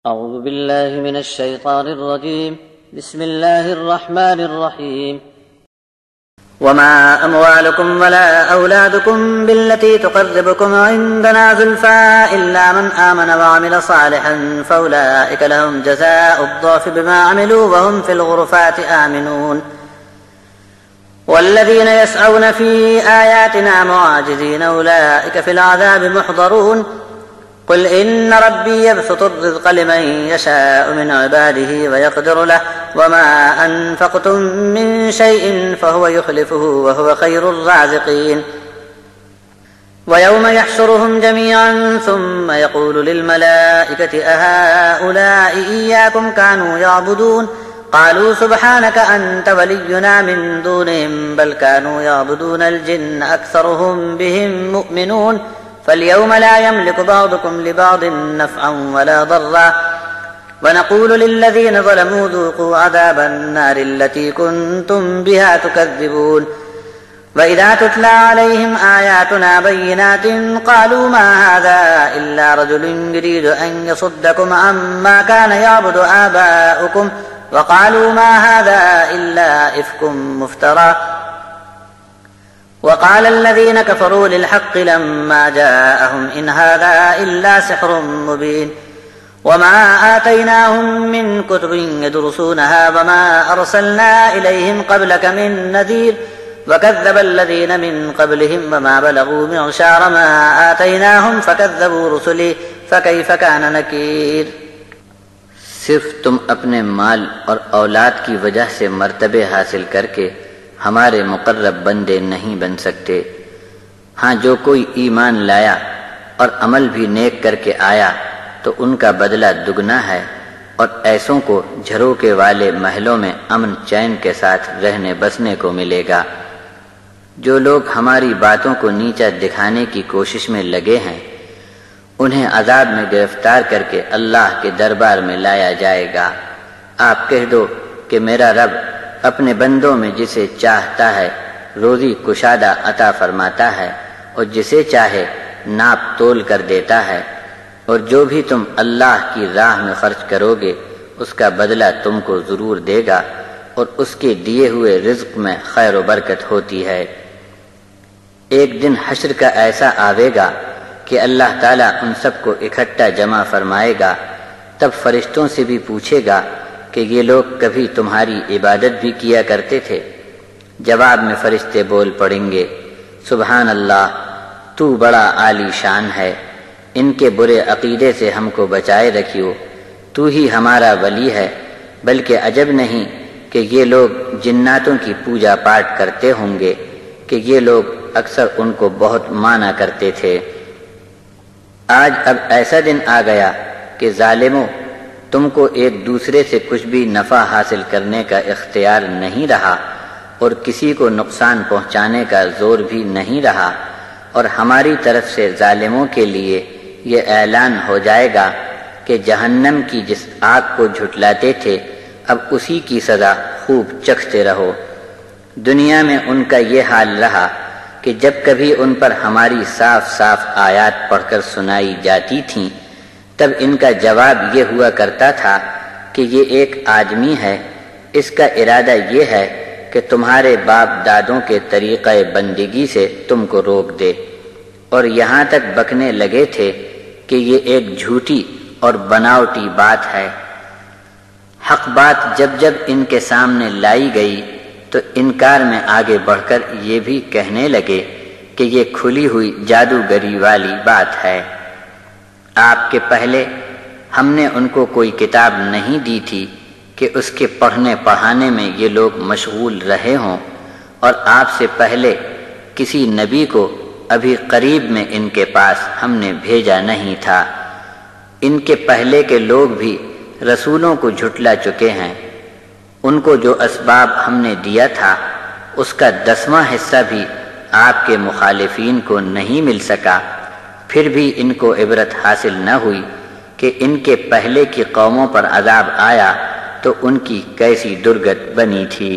أعوذ بالله من الشيطان الرجيم. بسم الله الرحمن الرحيم. وما أموالكم ولا أولادكم بالتي تقربكم عندنا زلفى إلا من آمن وعمل صالحا فأولئك لهم جزاء الضعف بما عملوا وهم في الغرفات آمنون. والذين يسعون في آياتنا معاجزين أولئك في العذاب محضرون. قل إن ربي يبسط الرزق لمن يشاء من عباده ويقدر له وما أنفقتم من شيء فهو يخلفه وهو خير الرازقين. ويوم يحشرهم جميعا ثم يقول للملائكة أهؤلاء إياكم كانوا يعبدون قالوا سبحانك أنت ولينا من دونهم بل كانوا يعبدون الجن أكثرهم بهم مؤمنون. فاليوم لا يملك بعضكم لبعض نفعا ولا ضرا ونقول للذين ظلموا ذوقوا عذاب النار التي كنتم بها تكذبون. وإذا تتلى عليهم آياتنا بينات قالوا ما هذا إلا رجل يريد أن يصدكم عما كان يعبد آباؤكم وقالوا ما هذا إلا إفك مفترى. وقال الذين كفروا للحق لما جاءهم إن هذا إلا سحر مبين. وما آتيناهم من كتب يدرسونها وما أرسلنا إليهم قبلك من نذير وكذب الذين من قبلهم وما بلغوا معشار ما آتيناهم فكذبوا رسلي فكيف كان نكير. صرف تم اپنے مال اور اولاد کی وجہ سے مرتبے حاصل کر کے ہمارے مقرب بندے نہیں بن سکتے. ہاں جو کوئی ایمان لایا اور عمل بھی نیک کر کے آیا تو ان کا بدلہ دگنا ہے، اور ایسوں کو جھروکے والے محلوں میں امن چین کے ساتھ رہنے بسنے کو ملے گا. جو لوگ ہماری باتوں کو نیچا دکھانے کی کوشش میں لگے ہیں انہیں عذاب میں گرفتار کر کے اللہ کے دربار میں لایا جائے گا. آپ کہہ دو کہ میرا رب اپنے بندوں میں جسے چاہتا ہے روزی کشادہ عطا فرماتا ہے اور جسے چاہے ناپ تول کر دیتا ہے، اور جو بھی تم اللہ کی راہ میں خرچ کرو گے اس کا بدلہ تم کو ضرور دے گا، اور اس کے دیے ہوئے رزق میں خیر و برکت ہوتی ہے. ایک دن حشر کا ایسا آوے گا کہ اللہ تعالیٰ ان سب کو اکٹھا جمع فرمائے گا. تب فرشتوں سے بھی پوچھے گا کہ یہ لوگ کبھی تمہاری عبادت بھی کیا کرتے تھے؟ جواب میں فرشتے بول پڑیں گے سبحان اللہ، تو بڑا عالی شان ہے، ان کے برے عقیدے سے ہم کو بچائے رکھیو، تو ہی ہمارا ولی ہے. بلکہ عجب نہیں کہ یہ لوگ جناتوں کی پوجا پاٹ کرتے ہوں گے کہ یہ لوگ اکثر ان کو بہت مانا کرتے تھے. آج اب ایسا دن آ گیا کہ ظالموں تم کو ایک دوسرے سے کچھ بھی نفع حاصل کرنے کا اختیار نہیں رہا اور کسی کو نقصان پہنچانے کا زور بھی نہیں رہا، اور ہماری طرف سے ظالموں کے لیے یہ اعلان ہو جائے گا کہ جہنم کی جس آگ کو جھٹلاتے تھے اب اسی کی سزا خوب چکھتے رہو. دنیا میں ان کا یہ حال رہا کہ جب کبھی ان پر ہماری صاف صاف آیات پڑھ کر سنائی جاتی تھیں تب ان کا جواب یہ ہوا کرتا تھا کہ یہ ایک آدمی ہے، اس کا ارادہ یہ ہے کہ تمہارے باپ دادوں کے طریقہ بندگی سے تم کو روک دے. اور یہاں تک بکنے لگے تھے کہ یہ ایک جھوٹی اور بناوٹی بات ہے. حق بات جب جب ان کے سامنے لائی گئی تو انکار میں آگے بڑھ کر یہ بھی کہنے لگے کہ یہ کھلی ہوئی جادوگری والی بات ہے. آپ کے پہلے ہم نے ان کو کوئی کتاب نہیں دی تھی کہ اس کے پڑھنے پڑھانے میں یہ لوگ مشغول رہے ہوں، اور آپ سے پہلے کسی نبی کو ابھی قریب میں ان کے پاس ہم نے بھیجا نہیں تھا. ان کے پہلے کے لوگ بھی رسولوں کو جھٹلا چکے ہیں. ان کو جو اسباب ہم نے دیا تھا اس کا 10واں حصہ بھی آپ کے مخالفین کو نہیں مل سکا. پھر بھی ان کو عبرت حاصل نہ ہوئی کہ ان کے پہلے کی قوموں پر عذاب آیا تو ان کی کیسی درگت بنی تھی.